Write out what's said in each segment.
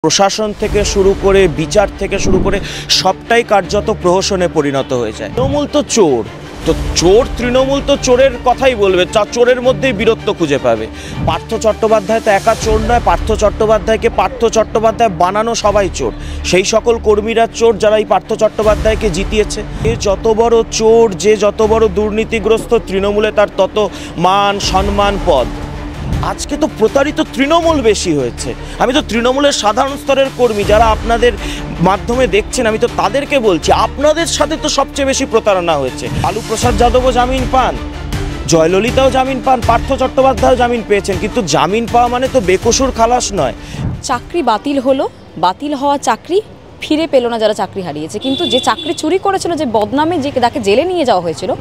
প্রশাসন থেকে শুরু করে বিচার থেকে শুরু করে সবটাই কার্যত প্রহসনে পরিণত হয়ে যায়। তৃণমূল তো চোর, তো চোর তৃণমূল তো চোরের কথাই বলবে, চোরের মধ্যেই বীরত্ব খুঁজে পাবে। পার্থ চট্টোপাধ্যায় তো একা চোর নয়, পার্থ চট্টোপাধ্যায়কে পার্থ চট্টোপাধ্যায় বানানো সবাই চোর। সেই সকল কর্মীরা চোর যারা এই পার্থ চট্টোপাধ্যায়কে জিতিয়েছে। যে যত বড় চোর, যে যত বড় দুর্নীতিগ্রস্ত, তৃণমূলে তার তত মান সম্মান পদ। আজকে তো প্রতারিত তৃণমূল বেশি হয়েছে। আমি তো তৃণমূলের সাধারণ স্তরের কর্মী যারা আপনাদের মাধ্যমে দেখছেন, আমি তো তাদেরকে বলছি আপনাদের সাথে তো সবচেয়ে বেশি প্রতারণা হয়েছে। লালু প্রসাদ যাদবও জামিন পান, জয়ললিতাও জামিন পান, পার্থ চট্টোপাধ্যায়ও জামিন পেয়েছেন, কিন্তু জামিন পাওয়া মানে তো বেকসুর খালাস নয়। চাকরি বাতিল হলো, বাতিল হওয়া চাকরি ফিরে পেল না যারা চাকরি হারিয়েছে, কিন্তু যে চাকরি চুরি করেছিল, যে বদনামে যে তাকে জেলে নিয়ে যাওয়া হয়েছিল,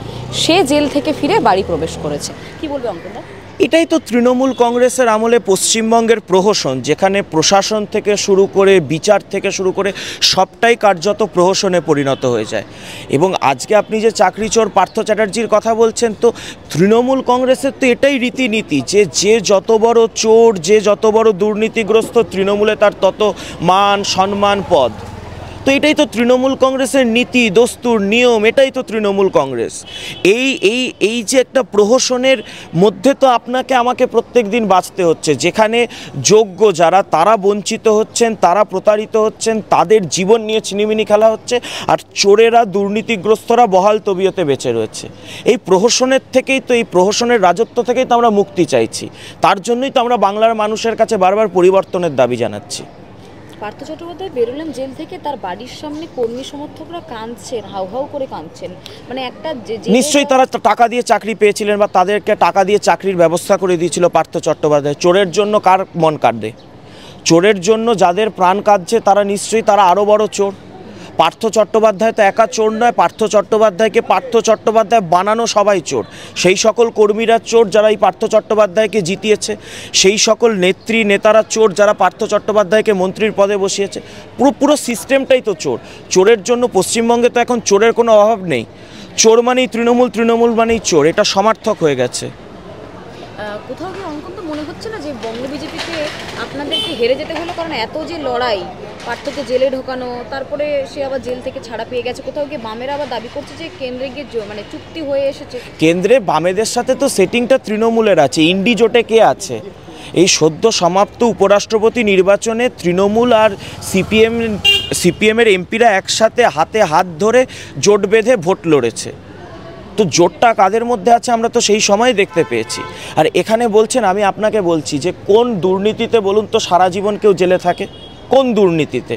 সে জেল থেকে ফিরে বাড়ি প্রবেশ করেছে। কি বলবে অঙ্কনদা? এটাই তো তৃণমূল কংগ্রেসের আমলে পশ্চিমবঙ্গের প্রহসন, যেখানে প্রশাসন থেকে শুরু করে বিচার থেকে শুরু করে সবটাই কার্যত প্রহসনে পরিণত হয়ে যায়। এবং আজকে আপনি যে চাকরি চোর পার্থ চ্যাটার্জির কথা বলছেন, তো তৃণমূল কংগ্রেসের তো এটাই রীতিনীতি যে যে যত বড় চোর, যে যত বড় দুর্নীতিগ্রস্ত, তৃণমূলে তার তত মান সম্মান পদ। তো এটাই তো তৃণমূল কংগ্রেসের নীতি, দস্তুর, নিয়ম, এটাই তো তৃণমূল কংগ্রেস। এই যে একটা প্রহসনের মধ্যে তো আপনাকে আমাকে প্রত্যেক দিন বাঁচতে হচ্ছে, যেখানে যোগ্য যারা তারা বঞ্চিত হচ্ছেন, তারা প্রতারিত হচ্ছেন, তাদের জীবন নিয়ে ছিনিমিনি খেলা হচ্ছে, আর চোরেরা, দুর্নীতিগ্রস্তরা বহাল তবিয়তে বেঁচে রয়েছে। এই প্রহসনের থেকেই তো, এই প্রহসনের রাজত্ব থেকেই তো আমরা মুক্তি চাইছি। তার জন্যই তো আমরা বাংলার মানুষের কাছে বারবার পরিবর্তনের দাবি জানাচ্ছি। পার্থ চট্টোপাধ্যায় বেরোলেন জেল থেকে, তার বাড়ির সামনে কর্মী সমর্থকরা কাঁদছেন, হাউ হাউ করে কাঁদছেন। মানে একটা নিশ্চয়ই তারা টাকা দিয়ে চাকরি পেয়েছিলেন, বা তাদেরকে টাকা দিয়ে চাকরির ব্যবস্থা করে দিয়েছিল পার্থ চট্টোপাধ্যায়। চোরের জন্য কার মন কাঁদবে? চোরের জন্য যাদের প্রাণ কাঁদছে তারা নিশ্চয়ই তারা আরও বড় চোর। পার্থ চট্টোপাধ্যায় তো একা চোর নয়, পার্থ চট্টোপাধ্যায়কে পার্থ চট্টোপাধ্যায় বানানো সবাই চোর। সেই সকল কর্মীরা চোর যারা এই পার্থ চট্টোপাধ্যায়কে জিতিয়েছে, সেই সকল নেত্রী নেতারা চোর যারা পার্থ চট্টোপাধ্যায়কে মন্ত্রীর পদে বসিয়েছে। পুরো সিস্টেমটাই তো চোর। চোরের জন্য পশ্চিমবঙ্গে তো এখন চোরের কোনো অভাব নেই। চোর মানেই তৃণমূল, তৃণমূল মানেই চোর, এটা সমার্থক হয়ে গেছে। কোথাও কি অঙ্কন তো মনে হচ্ছে না যে বঙ্গ বিজেপিতে আপনাদেরকে হেরে যেতে হলো? কারণ এত যে লড়াই, পার্থকে জেলে ঢোকানো, তারপরে সে আবার জেল থেকে ছাড়া পেয়ে গেছে, কোথাও গিয়ে বামেরা আবার দাবি করছে যে কেন্দ্রে গিয়ে মানে চুক্তি হয়ে এসেছে। কেন্দ্রে বামেদের সাথে তো সেটিংটা তৃণমূলের আছে। ইন্ডি জোটে কে আছে? এই সদ্য সমাপ্ত উপরাষ্ট্রপতি নির্বাচনে তৃণমূল আর সিপিএমের এমপিরা একসাথে হাতে হাত ধরে জোট বেঁধে ভোট লড়েছে। তো জোটটা কাদের মধ্যে আছে আমরা তো সেই সময় দেখতে পেয়েছি। আর এখানে বলছেন, আমি আপনাকে বলছি যে কোন দুর্নীতিতে বলুন তো সারা জীবন কেউ জেলে থাকে? কোন দুর্নীতিতে,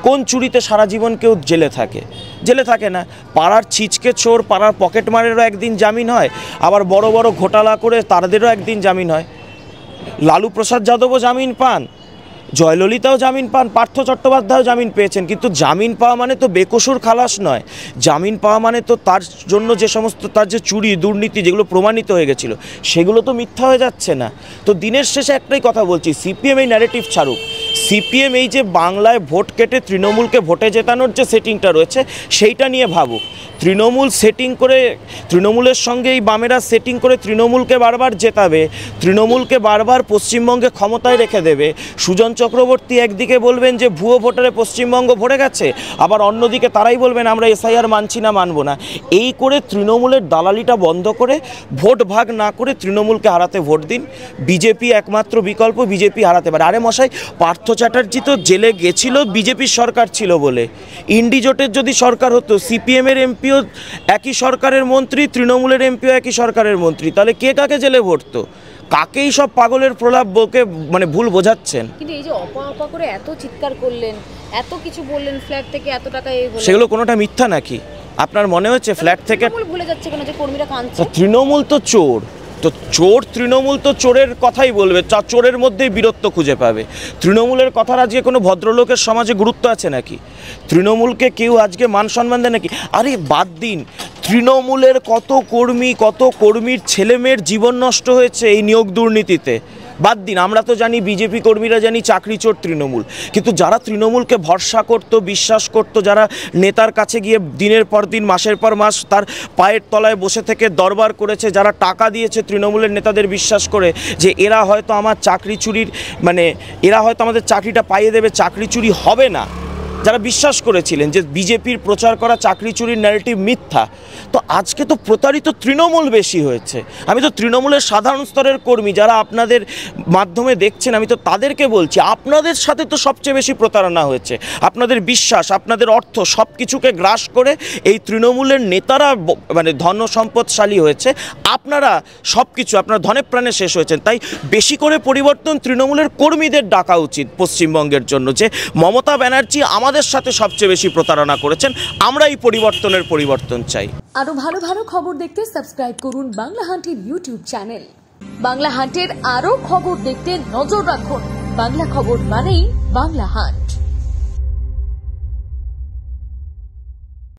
কোন চুরিতে সারা জীবন কেউ জেলে থাকে? জেলে থাকে না। পাড়ার ছিচকে চোর, পাড়ার পকেটমারেরও একদিন জামিন হয়, আবার বড় বড় ঘোটালা করে তাদেরও একদিন জামিন হয়। লালু প্রসাদ যাদবও জামিন পান, জয়ললিতাও জামিন পান, পার্থ চট্টোপাধ্যায়ও জামিন পেয়েছেন, কিন্তু জামিন পাওয়া মানে তো বেকসুর খালাস নয়। জামিন পাওয়া মানে তো তার জন্য যে সমস্ত তার যে চুরি দুর্নীতি যেগুলো প্রমাণিত হয়ে গেছিলো সেগুলো তো মিথ্যা হয়ে যাচ্ছে না। তো দিনের শেষে একটাই কথা বলছি, সিপিএম এই ন্যারেটিভ ছাড়ুক। সিপিএম এই যে বাংলায় ভোট কেটে তৃণমূলকে ভোটে জেতানোর যে সেটিংটা রয়েছে সেইটা নিয়ে ভাবুক। তৃণমূল সেটিং করে, তৃণমূলের সঙ্গে এই বামেরা সেটিং করে তৃণমূলকে বারবার জেতাবে, তৃণমূলকে বারবার পশ্চিমবঙ্গে ক্ষমতায় রেখে দেবে। সুজন চক্রবর্তী একদিকে বলবেন যে ভুয়ো ভোটারে পশ্চিমবঙ্গ ভরে গেছে, আবার অন্যদিকে তারাই বলবেন আমরা এসআইআর মানছি না, মানব না। এই করে তৃণমূলের দালালিটা বন্ধ করে, ভোট ভাগ না করে তৃণমূলকে হারাতে ভোট দিন। বিজেপি একমাত্র বিকল্প, বিজেপি হারাতে পারে। আরে মশাই, পার্থ চ্যাটার্জি তো জেলে গেছিল বিজেপির সরকার ছিল বলে। ইন্ডি জোটের যদি সরকার হতো, সিপিএমের এমপিও একই সরকারের মন্ত্রী, তৃণমূলের এমপিও একই সরকারের মন্ত্রী, তাহলে কে কাকে জেলে ভরতো? কাকেই সব পাগলের প্রলাপ বকে মানে ভুল বোঝাচ্ছেন। কিন্তু এই যে অপা করে এত চিৎকার করলেন, এত কিছু বললেন, ফ্ল্যাট থেকে এত টাকা, সেগুলো কোনোটা মিথ্যা নাকি? আপনার মনে হচ্ছে ফ্ল্যাট থেকে? ভুলে যাচ্ছে কেন যে কর্মীরা কাঁদছে? তৃণমূল তো চোর, তো চোর তৃণমূল তো চোরের কথাই বলবে, চোরের মধ্যেই বীরত্ব খুঁজে পাবে। তৃণমূলের কথার আজকে কোনো ভদ্রলোকের সমাজে গুরুত্ব আছে নাকি? তৃণমূলকে কেউ আজকে মান সম্মান দেয় নাকি? আরে বাদ দিন, তৃণমূলের কত কর্মীর ছেলেমেয়ের জীবন নষ্ট হয়েছে এই নিয়োগ দুর্নীতিতে। বাদ দিন, আমরা তো জানি বিজেপি কর্মীরা জানি চাকরি চোর তৃণমূল, কিন্তু যারা তৃণমূলকে ভরসা করতো, বিশ্বাস করতো, যারা নেতার কাছে গিয়ে দিনের পর দিন মাসের পর মাস তার পায়ের তলায় বসে থেকে দরবার করেছে, যারা টাকা দিয়েছে তৃণমূলের নেতাদের বিশ্বাস করে যে এরা হয়তো আমার চাকরি চুরির এরা হয়তো আমাদের চাকরিটা পাইয়ে দেবে, চাকরি চুরি হবে না, যারা বিশ্বাস করেছিলেন যে বিজেপির প্রচার করা চাকরি চুরির ন্যারেটিভ মিথ্যা, তো আজকে তো প্রতারিত তৃণমূল বেশি হয়েছে। আমি তো তৃণমূলের সাধারণ স্তরের কর্মী যারা আপনাদের মাধ্যমে দেখছেন, আমি তো তাদেরকে বলছি আপনাদের সাথে তো সবচেয়ে বেশি প্রতারণা হয়েছে। আপনাদের বিশ্বাস, আপনাদের অর্থ সব কিছুকে গ্রাস করে এই তৃণমূলের নেতারা ধন সম্পদশালী হয়েছে, আপনারা সব কিছু আপনার ধনে প্রাণে শেষ হয়েছেন। তাই বেশি করে পরিবর্তন তৃণমূলের কর্মীদের ডাকা উচিত পশ্চিমবঙ্গের জন্য, যে মমতা ব্যানার্জি আমাদের সাথে সবচেয়ে বেশি প্রতারণা করেছেন, আমরা এই পরিবর্তন চাই। আরো ভালো ভালো খবর দেখতে সাবস্ক্রাইব করুন বাংলা হান্টের ইউটিউব চ্যানেল। বাংলা হান্টের আরো খবর দেখতে নজর রাখুন। বাংলা খবর মানেই বাংলা হান্ট।